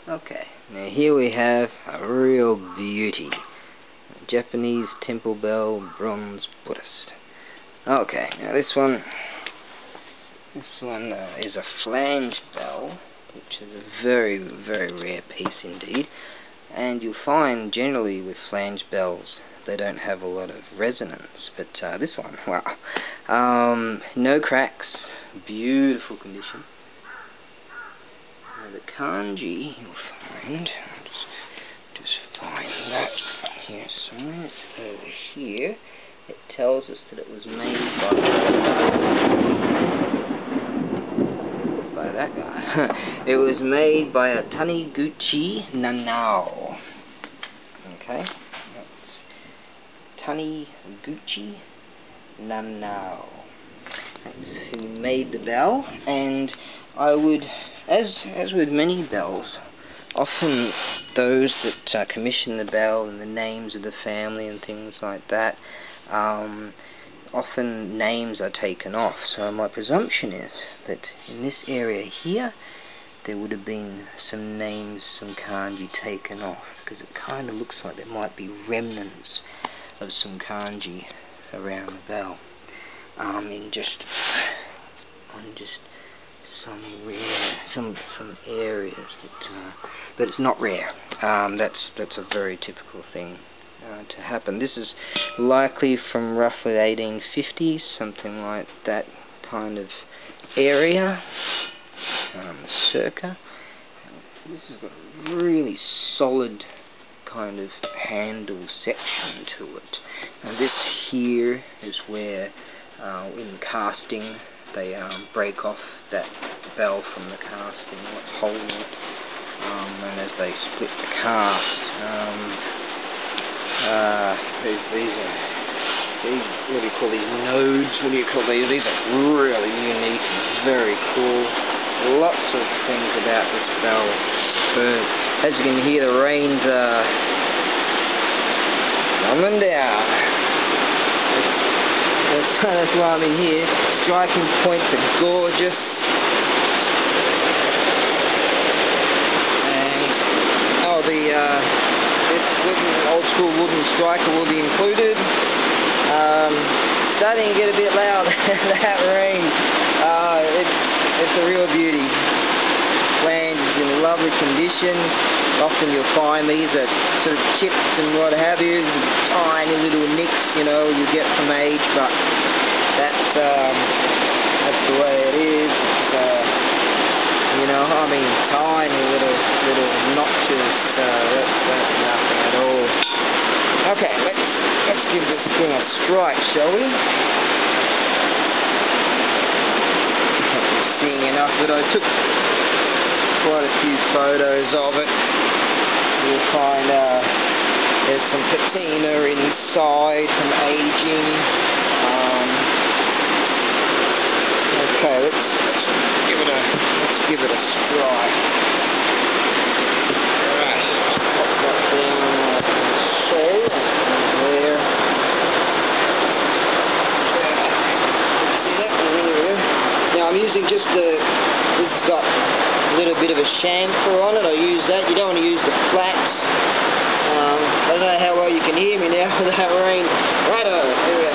Okay, now here we have a real beauty. A Japanese temple bell, bronze Buddhist. Okay, now this one is a flanged bell, which is a very, very rare piece indeed. And you'll find generally with flanged bells they don't have a lot of resonance, but this one, wow, no cracks, beautiful condition. Now the kanji you'll find, just find that here somewhere, it's over here. It tells us that it was made by that guy. It was made by a Taniguchi Nanao. Okay, that's Taniguchi Nanao. That's who made the bell, and I would, as with many bells, often those that commission the bell and the names of the family and things like that, often names are taken off. So my presumption is that in this area here there would have been some names, some kanji taken off, because it kind of looks like there might be remnants of some kanji around the bell, in just some areas that, but it's not rare. That's a very typical thing to happen. This is likely from roughly 1850s, something like that kind of area, circa. This has got a really solid kind of handle section to it. And this here is where, in casting, they break off that bell from the casting, what's holding it, and as they split the cast, these, what do you call these, nodes, what do you call these? These are really unique and very cool. Lots of things about this bell. As you can hear, the rain's coming down. That's why I'm in here. Striking points are gorgeous. And this old school wooden striker will be included. Starting to get a bit loud. That rain. It's a real beauty. Land is in lovely condition. Often you'll find these are sort of chips and what have you, tiny little nicks, you get from age, but that's the way it is. Tiny little notches. That's nothing at all. Okay, let's give this thing a strike, shall we? Not seeing enough, but I took quite a few photos of it. You'll find there's some patina inside from aging. Okay, let's give it a strike. Alright, pop that down like so. There. See that there? Now I'm using just this has got a little bit of a chamfer on it. I use that. You don't want to use the flats. I don't know how well you can hear me now with that rain. Righto, here we go.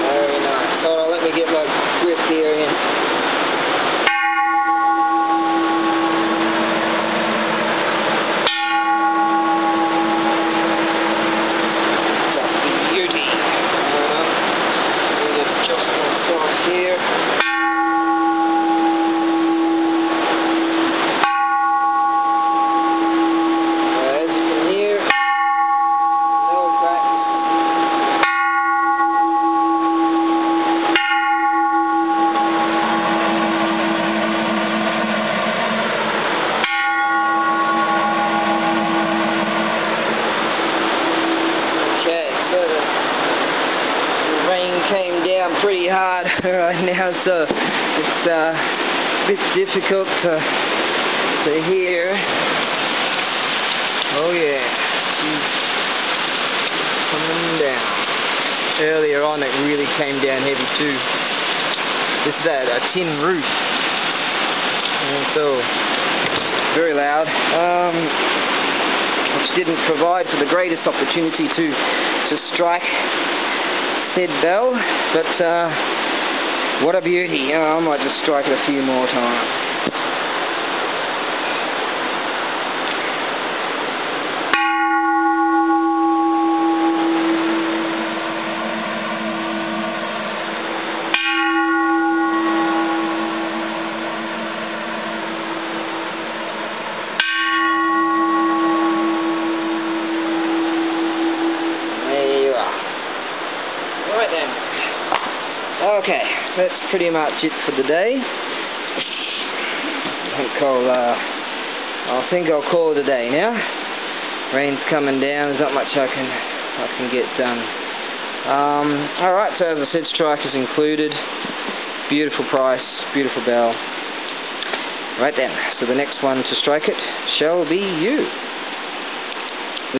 Very nice. Hold on, let me get my grip here in. Pretty hard right now, so it's a bit difficult to hear. earlier on it really came down heavy too. This is a tin roof, and so very loud, which didn't provide for the greatest opportunity to strike said bell, but what a beauty. I might just strike it a few more times. Right then. Okay, that's pretty much it for the day. I think I'll call it a day now. Rain's coming down. There's not much I can get done. Alright, so as I said, strikers included. Beautiful price, beautiful bell. Right then. So the next one to strike it shall be you.